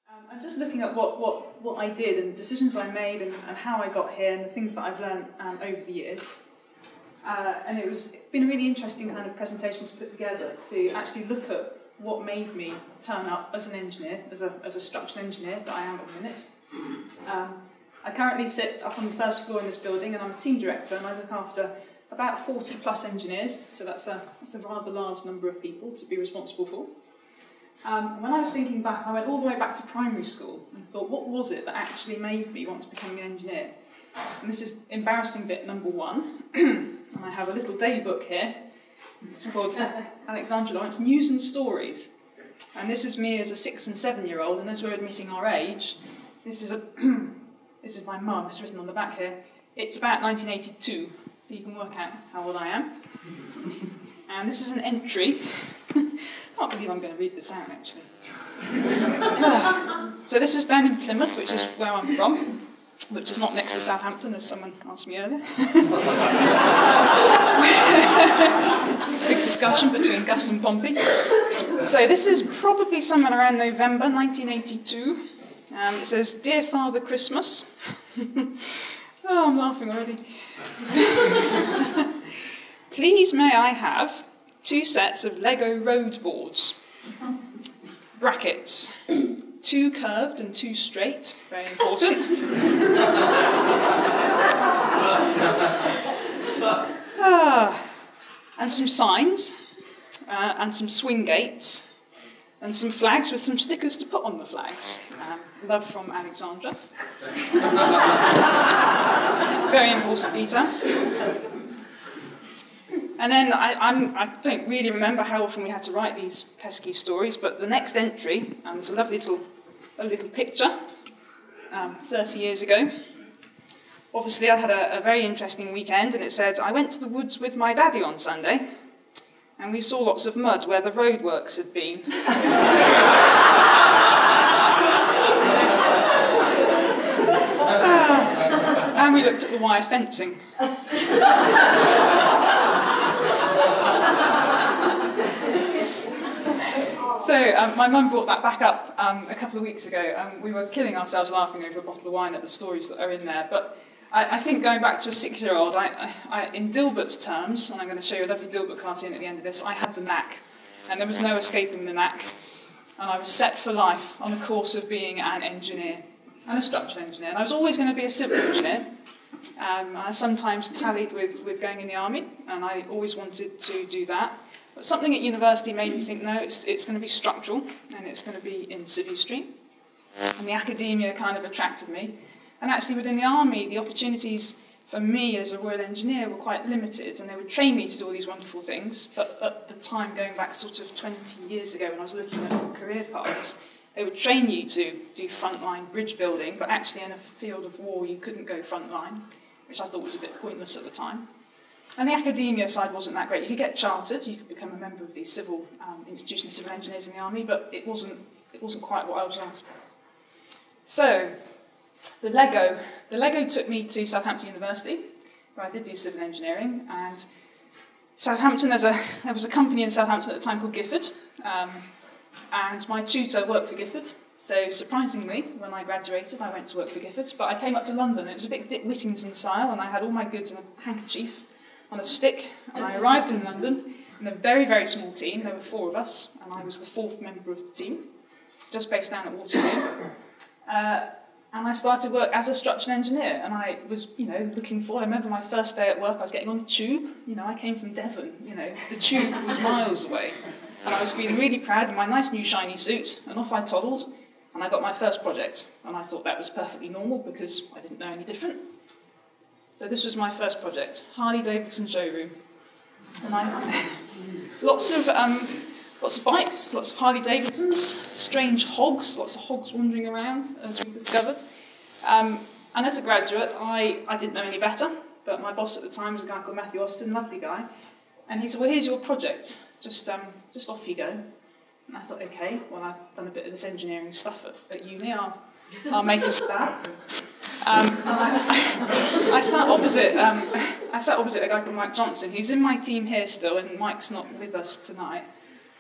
I'm just looking at what I did and the decisions I made and how I got here and the things that I've learned over the years. And it's been a really interesting kind of presentation to put together to actually look at what made me turn up as an engineer, as a structural engineer that I am at the minute. I currently sit up on the first floor in this building and I'm a team director and I look after about 40 plus engineers, so that's a rather large number of people to be responsible for. When I was thinking back, I went all the way back to primary school and thought, what was it that actually made me want to become an engineer? And this is embarrassing bit number one. And I have a little day book here. It's called Alexandra Lawrence News and Stories. And this is me as a 6 and 7-year-old, and as we're admitting our age, this is my mum, it's written on the back here. It's about 1982, so you can work out how old I am. And this is an entry. I can't believe I'm going to read this out, actually. So this was down in Plymouth, which is where I'm from, which is not next to Southampton, as someone asked me earlier. Big discussion between Gus and Pompey. So this is probably somewhere around November 1982. It says, "Dear Father Christmas." Oh, I'm laughing already. "Please may I have 2 sets of Lego road boards, brackets, 2 curved and 2 straight, very important, and some signs, and some swing gates, and some flags with some stickers to put on the flags. Love from Alexandra." Very important detail. And then I don't really remember how often we had to write these pesky stories, but the next entry, there's a lovely little picture, 30 years ago. Obviously, I had a very interesting weekend, and it said, "I went to the woods with my daddy on Sunday, and we saw lots of mud where the roadworks had been." And we looked at the wire fencing. So my mum brought that back up a couple of weeks ago, and we were killing ourselves laughing over a bottle of wine at the stories that are in there. But I think going back to a 6-year-old, in Dilbert's terms, and I'm going to show you a lovely Dilbert cartoon at the end of this, I had the knack, and there was no escaping the knack. And I was set for life on a course of being an engineer, and a structural engineer. And I was always going to be a civil engineer. I sometimes tallied with going in the army, and I always wanted to do that. But something at university made me think, no, it's going to be structural, and it's going to be in Civvy Street. And the academia kind of attracted me. And actually within the army, the opportunities for me as a Royal Engineer were quite limited, and they would train me to do all these wonderful things. But at the time, going back sort of 20 years ago when I was looking at career paths, they would train you to do frontline bridge building, but actually in a field of war you couldn't go frontline, which I thought was a bit pointless at the time. And the academia side wasn't that great. You could get chartered, you could become a member of the civil institution of civil engineers in the army, but it wasn't quite what I was after. So, the Lego took me to Southampton University, where I did do civil engineering, and Southampton, there was a company in Southampton at the time called Gifford, and my tutor worked for Gifford. So surprisingly, when I graduated, I went to work for Gifford, but I came up to London. It was a bit Dick Whittington style, and I had all my goods in a handkerchief on a stick, and I arrived in London in a very, very small team. There were 4 of us, and I was the 4th member of the team, just based down at Waterloo. And I started work as a structural engineer, and I was, looking forward. I remember my first day at work, I was getting on the tube. I came from Devon, the tube was miles away. And I was feeling really proud in my nice new shiny suit, and off I toddled, and I got my first project. And I thought that was perfectly normal because I didn't know any different. So this was my first project, Harley-Davidson showroom. And lots of bikes, lots of Harley-Davidsons, strange hogs, lots of hogs wandering around, as we discovered. And as a graduate, I didn't know any better, but my boss at the time was a guy called Matthew Austin, lovely guy. And he said, "Well, here's your project, just off you go." And I thought, okay, well, I've done a bit of this engineering stuff at uni, I'll make a start. I sat opposite a guy called Mike Johnson, who's in my team here still, and Mike's not with us tonight.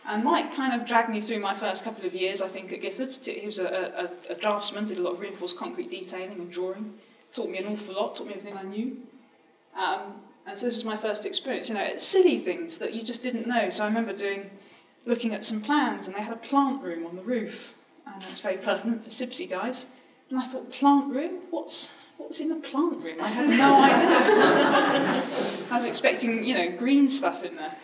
And Mike kind of dragged me through my first couple of years, I think, at Gifford. He was a draftsman, did a lot of reinforced concrete detailing and drawing, taught me an awful lot, taught me everything I knew. And so this was my first experience. You know, it's silly things that you just didn't know. So I remember looking at some plans, and they had a plant room on the roof, and it was very pertinent for WiBSE guys. And I thought, plant room? What's in the plant room? I had no idea. I was expecting, you know, green stuff in there.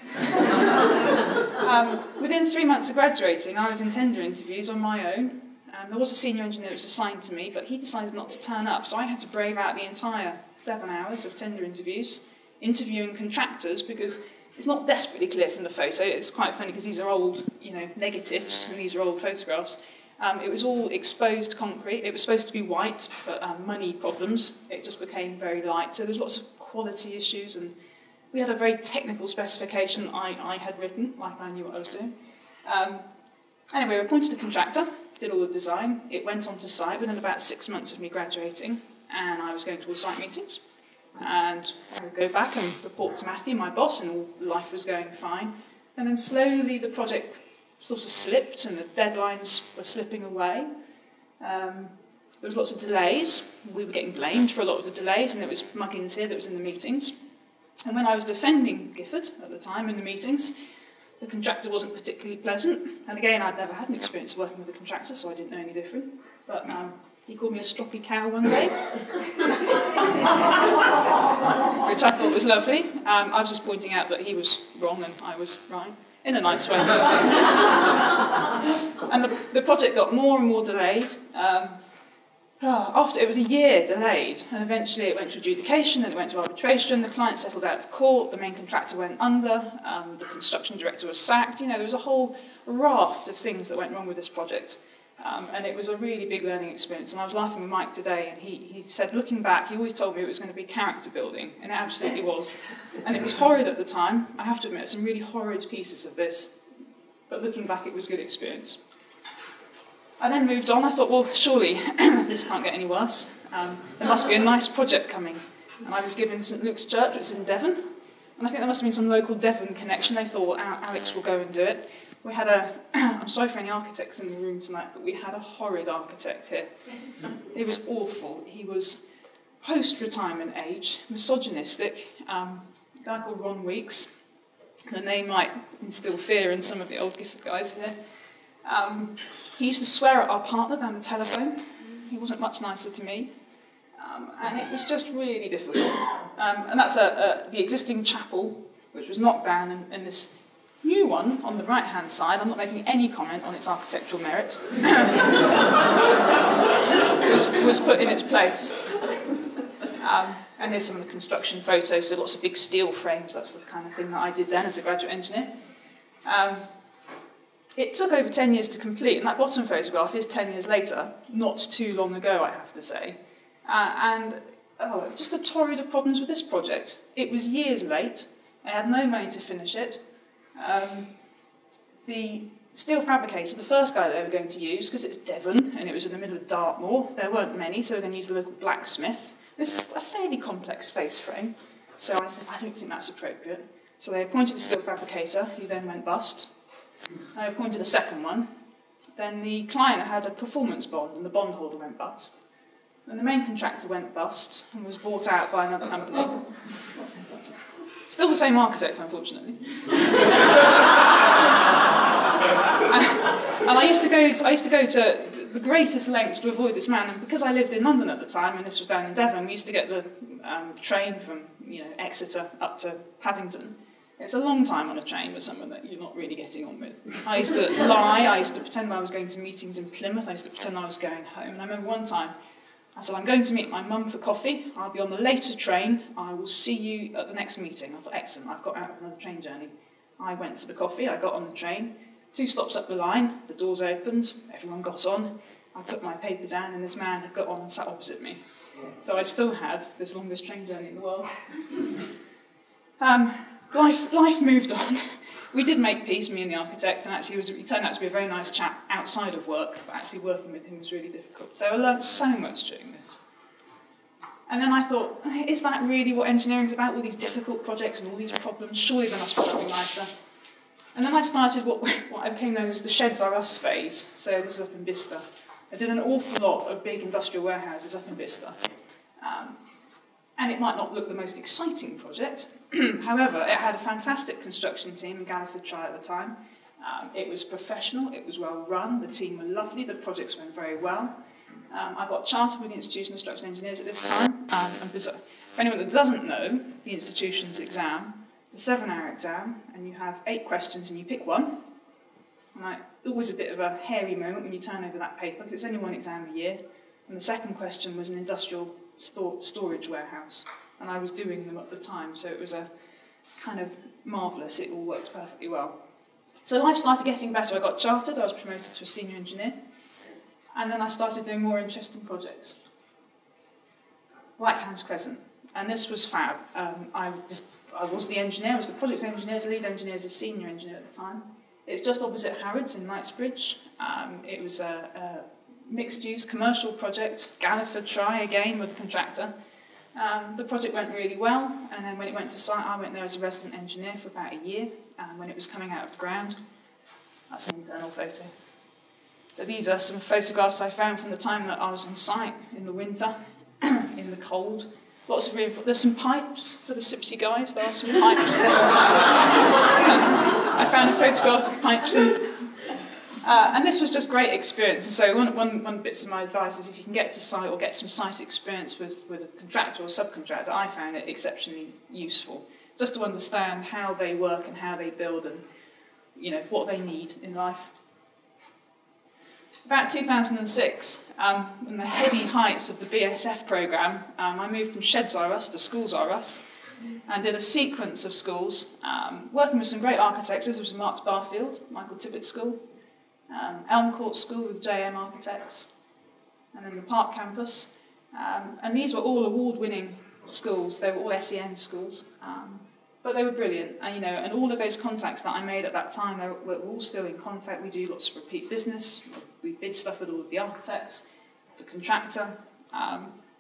Within 3 months of graduating, I was in tender interviews on my own. There was a senior engineer that was assigned to me, but he decided not to turn up, so I had to brave out the entire 7 hours of tender interviews, interviewing contractors, because it's not desperately clear from the photo. It's quite funny because these are old, you know, negatives, and these are old photographs. It was all exposed concrete. It was supposed to be white, but money problems. It just became very light. So there's lots of quality issues, and we had a very technical specification I had written, like I knew what I was doing. Anyway, we appointed a contractor, did all the design. It went onto site within about 6 months of me graduating, and I was going to all site meetings. And I would go back and report to Matthew, my boss, and all life was going fine. And then slowly the project sort of slipped, and the deadlines were slipping away. There was lots of delays. We were getting blamed for a lot of the delays, and there was muggins here that was in the meetings. And when I was defending Gifford at the time in the meetings, the contractor wasn't particularly pleasant. And again, I'd never had an experience of working with a contractor, so I didn't know any different. But he called me a stroppy cow one day, which I thought was lovely. I was just pointing out that he was wrong and I was right, in a nice way. And the project got more and more delayed. After it was a year delayed, and eventually it went to adjudication, then it went to arbitration, the client settled out of court, the main contractor went under, the construction director was sacked. You know, there was a whole raft of things that went wrong with this project. And it was a really big learning experience. And I was laughing with Mike today, and he said, looking back, he always told me it was going to be character building, and it absolutely was. And it was horrid at the time. I have to admit, some really horrid pieces of this. But looking back, it was a good experience. I then moved on. I thought, well, surely this can't get any worse. There must be a nice project coming. And I was given St Luke's Church, which is in Devon. And I think there must have been some local Devon connection. They thought, well, Alex will go and do it. We had I'm sorry for any architects in the room tonight, but we had a horrid architect here. It was awful. He was post-retirement age, misogynistic, a guy called Ron Weeks. The name might instill fear in some of the old Gifford guys here. He used to swear at our partner down the telephone. He wasn't much nicer to me. And it was just really difficult. And that's the existing chapel, which was knocked down, and this new one on the right-hand side, I'm not making any comment on its architectural merit, was put in its place. And here's some of the construction photos, so lots of big steel frames. That's the kind of thing that I did then as a graduate engineer. It took over 10 years to complete, and that bottom photograph is 10 years later, not too long ago, I have to say. Just a torrent of problems with this project. It was years late. I had no money to finish it. The steel fabricator, the first guy they were going to use, because it's Devon and it was in the middle of Dartmoor, there weren't many, so they were going to use the local blacksmith. This is a fairly complex space frame, so I said, I don't think that's appropriate. So they appointed a steel fabricator, who then went bust. I appointed a second one. Then the client had a performance bond, and the bondholder went bust. And the main contractor went bust and was bought out by another company. Still the same architect, unfortunately. And I used to go to the greatest lengths to avoid this man. And because I lived in London at the time, and this was down in Devon, we used to get the train from Exeter up to Paddington. It's a long time on a train with someone that you're not really getting on with. I used to lie. I used to pretend I was going to meetings in Plymouth. I used to pretend I was going home. And I remember one time, I said, I'm going to meet my mum for coffee. I'll be on the later train. I will see you at the next meeting. I thought, excellent, I've got out of another train journey. I went for the coffee. I got on the train. 2 stops up the line. The doors opened. Everyone got on. I put my paper down, and this man had got on and sat opposite me. So I still had this longest train journey in the world. Life moved on. We did make peace, me and the architect, and actually he turned out to be a very nice chap outside of work, but actually working with him was really difficult. So I learned so much during this. And then I thought, is that really what engineering is about? All these difficult projects and all these problems? Surely there must be something nicer. And then I started what became known as the Sheds Are Us phase. So this is up in Bicester. I did an awful lot of big industrial warehouses up in Bicester. And it might not look the most exciting project. However, it had a fantastic construction team in Galliford Try at the time. It was professional, it was well run, the team were lovely, the projects went very well. I got chartered with the Institution of Structural Engineers at this time. And for anyone that doesn't know, the institution's exam, it's a 7-hour exam, and you have 8 questions and you pick one. And always a bit of a hairy moment when you turn over that paper, because it's only one exam a year. And the second question was an industrial storage warehouse, and I was doing them at the time, so it was a kind of marvellous, it all worked perfectly well. So life started getting better. I got chartered, I was promoted to a senior engineer, and then I started doing more interesting projects. Whitehouse Crescent, and this was fab. I was the engineer, I was the project engineer, the lead engineer, as a senior engineer at the time. It's just opposite Harrods in Knightsbridge. It was a mixed-use commercial project, Galliford Try again with a contractor. The project went really well, and then when it went to site, I went there as a resident engineer for about a year. When it was coming out of the ground, that's an internal photo. So these are some photographs I found from the time that I was on site in the winter, in the cold. Lots of there's some pipes for the Sipsy guys. There are some pipes. I found a photograph of the pipes, and this was just great experience. And so one bit of my advice is if you can get to site or get some site experience with a contractor or subcontractor, I found it exceptionally useful, just to understand how they work and how they build and what they need in life. About 2006, in the heady heights of the BSF programme, I moved from Sheds Are Us to Schools Are Us, and did a sequence of schools, working with some great architects. This was Marks Barfield, Michael Tibbett School, Elm Court School with JM Architects, and then the Park Campus. And these were all award-winning schools. They were all SEN schools, but they were brilliant. And all of those contacts that I made at that time, we're all still in contact. We do lots of repeat business. We bid stuff with all of the architects, the contractor.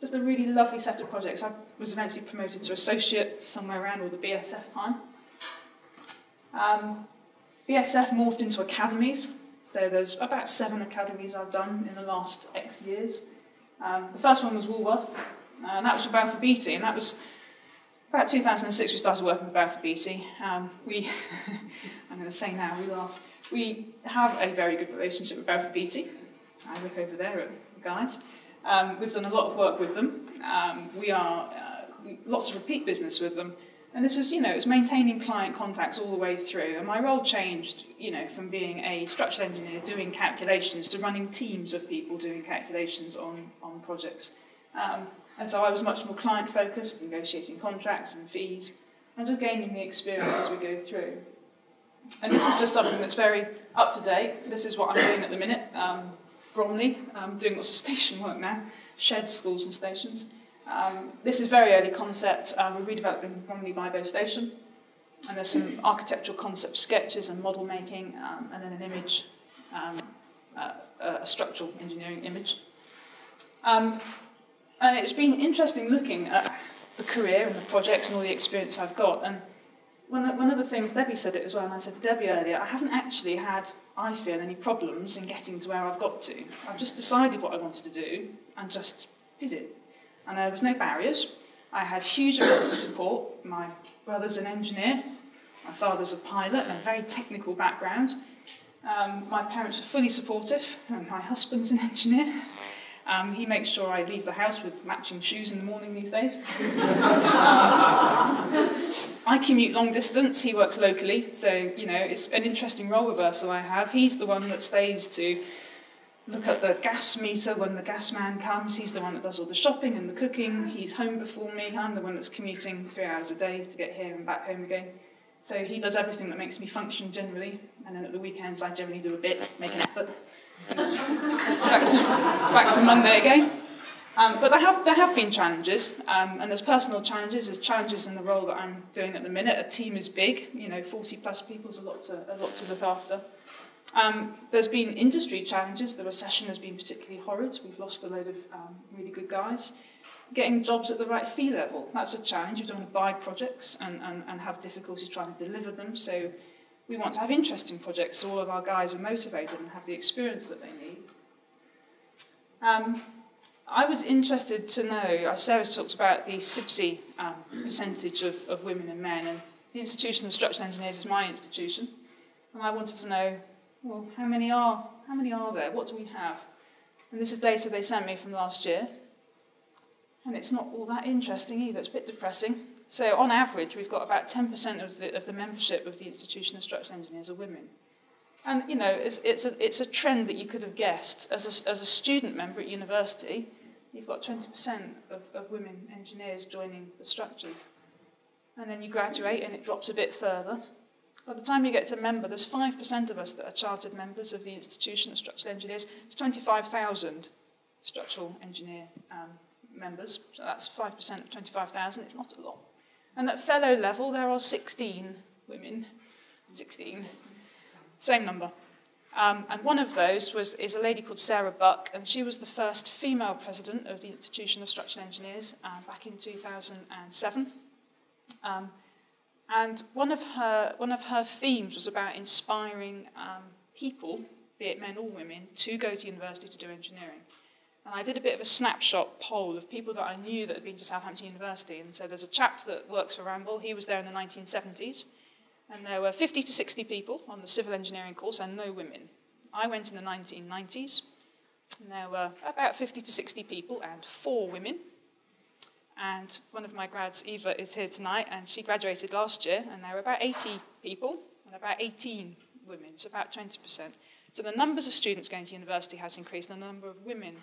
Just a really lovely set of projects. I was eventually promoted to associate somewhere around all the BSF time. BSF morphed into academies. So there's about 7 academies I've done in the last X years. The first one was Woolworth, and that was for Balfour Beatty, and that was about 2006 we started working with Balfour Beatty. I'm going to say now, we laugh. We have a very good relationship with Balfour Beatty. I look over there at the guys. We've done a lot of work with them. Lots of repeat business with them. And this was, it was maintaining client contacts all the way through. And my role changed, from being a structural engineer doing calculations to running teams of people doing calculations on projects. And so I was much more client-focused, negotiating contracts and fees, and just gaining the experience as we go through. And this is just something that's very up-to-date. This is what I'm doing at the minute. Bromley, I'm doing lots of station work now, sheds, schools and stations. This is very early concept. We're redeveloping Bromley WiBSE station, and there's some architectural concept sketches and model making, and then an image, a structural engineering image. And it's been interesting looking at the career and the projects and all the experience I've got. And one of the things, Debbie said it as well, and I said to Debbie earlier, I haven't actually had, I feel, any problems in getting to where I've got to. I've just decided what I wanted to do and just did it. And there was no barriers. I had huge amounts of support. My brother's an engineer, my father's a pilot, and a very technical background. My parents are fully supportive, and my husband's an engineer. He makes sure I leave the house with matching shoes in the morning these days. I commute long distance, he works locally, so, it's an interesting role reversal I have. He's the one that stays to look at the gas meter when the gas man comes. He's the one that does all the shopping and the cooking. He's home before me. I'm the one that's commuting 3 hours a day to get here and back home again. So he does everything that makes me function generally, and then at the weekends I generally do a bit, make an effort. And it's back to Monday again. But there have been challenges, and there's personal challenges. There's challenges in the role that I'm doing at the minute. A team is big, 40 plus people is a lot to look after. There's been industry challenges. The recession has been particularly horrid. We've lost a load of really good guys. Getting jobs at the right fee level, that's a challenge. You don't want to buy projects and have difficulty trying to deliver them. So We want to have interesting projects so all of our guys are motivated and have the experience that they need. I was interested to know, as Sarah's talked about the WiBSE percentage of women and men, and the Institution of Structural Engineers is my institution, and I wanted to know, well, how many are there? What do we have? And this is data they sent me from last year, and it's not all that interesting either. It's a bit depressing. So on average, we've got about 10% of the membership of the Institution of Structural Engineers are women. And, you know, it's a trend that you could have guessed. As a student member at university, you've got 20% of women engineers joining the structures. And then you graduate and it drops a bit further. By the time you get to member, there's 5% of us that are chartered members of the Institution of Structural Engineers. It's 25,000 structural engineer members. So that's 5% of 25,000. It's not a lot. And at fellow level, there are 16 women. 16. Same number. And one of those is a lady called Sarah Buck, and she was the first female president of the Institution of Structural Engineers back in 2007. And one of her themes was about inspiring people, be it men or women, to go to university to do engineering. And I did a bit of a snapshot poll of people that I knew that had been to Southampton University. And so there's a chap that works for Ramboll. He was there in the 1970s. And there were 50 to 60 people on the civil engineering course and no women. I went in the 1990s. And there were about 50 to 60 people and 4 women. And one of my grads, Eva, is here tonight, and she graduated last year, and there were about 80 people and about 18 women, so about 20%. So the numbers of students going to university has increased, and the number of women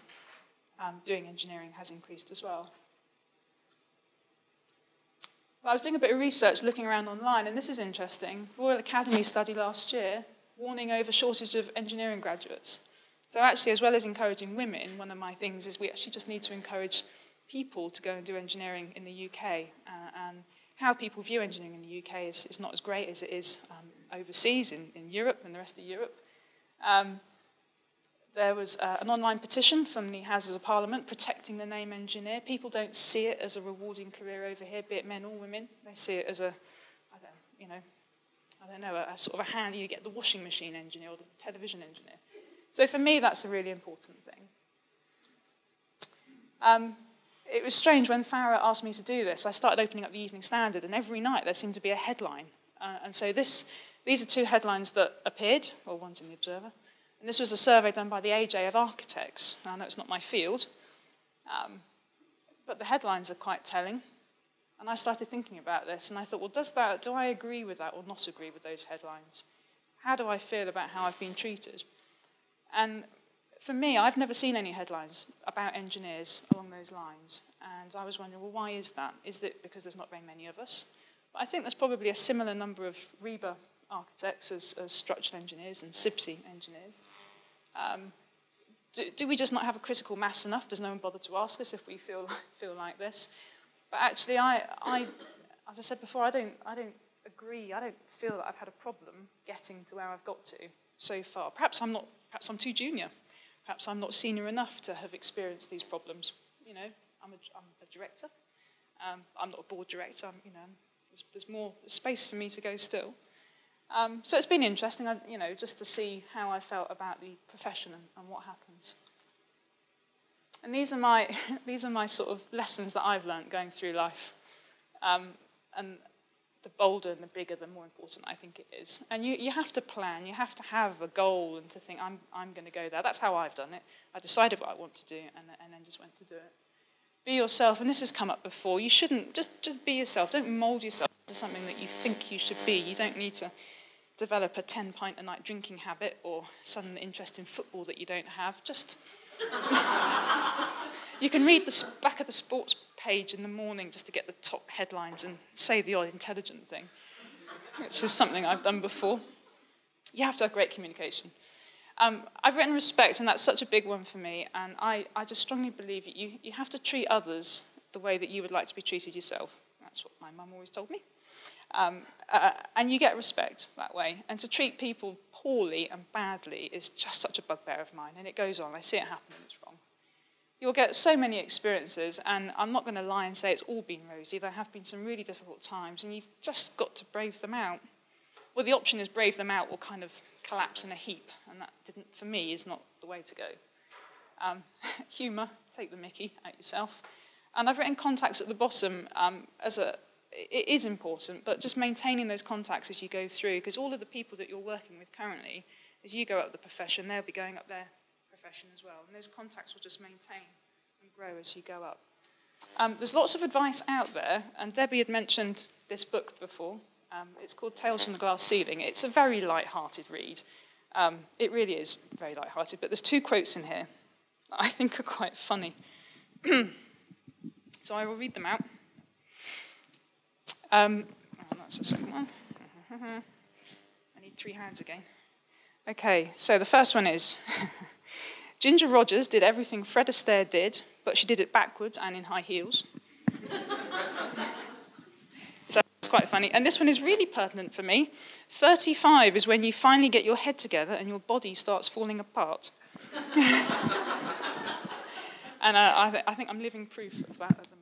doing engineering has increased as well. But I was doing a bit of research looking around online, and this is interesting. Royal Academy study last year, warning over shortage of engineering graduates. So actually, as well as encouraging women, one of my things is we actually just need to encourage people to go and do engineering in the UK. And how people view engineering in the UK is not as great as it is overseas in Europe and the rest of Europe. There was an online petition from the Houses of Parliament protecting the name engineer. People don't see it as a rewarding career over here, be it men or women. They see it as a sort of a hand, you get the washing machine engineer or the television engineer. So for me, that's a really important thing. It was strange when Farah asked me to do this. I started opening up the Evening Standard, and every night there seemed to be a headline. And so these are 2 headlines that appeared, or one's in the Observer. And this was a survey done by the AJ of architects. Now, I know it's not my field, but the headlines are quite telling. And I started thinking about this, and I thought, well, do I agree with that or not agree with those headlines? How do I feel about how I've been treated? And for me, I've never seen any headlines about engineers along those lines. And I was wondering, well, why is that? Is it because there's not very many of us? But I think there's probably a similar number of REBA architects as structural engineers and WiBSE engineers. Do we just not have a critical mass enough? Does no one bother to ask us if we feel like this? But actually, as I said before, I don't agree. I don't feel that I've had a problem getting to where I've got to so far. Perhaps I'm too junior. Perhaps I'm not senior enough to have experienced these problems. You know, I'm a director. I'm not a board director. There's more space for me to go still. So it's been interesting, just to see how I felt about the profession and what happens. And these are my sort of lessons that I've learned going through life. And the bolder and the bigger, the more important I think it is. And you have to plan, you have to have a goal and to think, I'm going to go there. That's how I've done it. I decided what I want to do and then just went to do it. Be yourself, and this has come up before. You shouldn't, just be yourself. Don't mould yourself into something that you think you should be. You don't need to develop a 10-pint-a-night drinking habit or sudden interest in football that you don't have. Just, you can read the back of the sports page in the morning just to get the top headlines and say the odd intelligent thing, which is something I've done before. You have to have great communication. I've written respect, and that's such a big one for me, and I just strongly believe that you have to treat others the way that you would like to be treated yourself. That's what my mum always told me. And you get respect that way. And to treat people poorly and badly is just such a bugbear of mine, and it goes on. I see it happen and it's wrong. You'll get so many experiences, and I'm not going to lie and say it's all been rosy. There have been some really difficult times, and you've just got to brave them out. Well, the option is brave them out or kind of collapse in a heap, and that didn't, for me, is not the way to go. Humour, take the mickey at yourself. And I've written contacts at the bottom it is important, but just maintaining those contacts as you go through, because all of the people that you're working with currently, as you go up the profession, they'll be going up their profession as well. And those contacts will just maintain and grow as you go up. There's lots of advice out there, and Debbie had mentioned this book before. It's called Tales from the Glass Ceiling. It's a very light-hearted read. It really is very light-hearted, but there's 2 quotes in here that I think are quite funny. So I will read them out. That's the second one. I need 3 hands again. Okay, so the first one is, Ginger Rogers did everything Fred Astaire did, but she did it backwards and in high heels. So that's quite funny. And this one is really pertinent for me. 35 is when you finally get your head together and your body starts falling apart. And I think I'm living proof of that at the moment.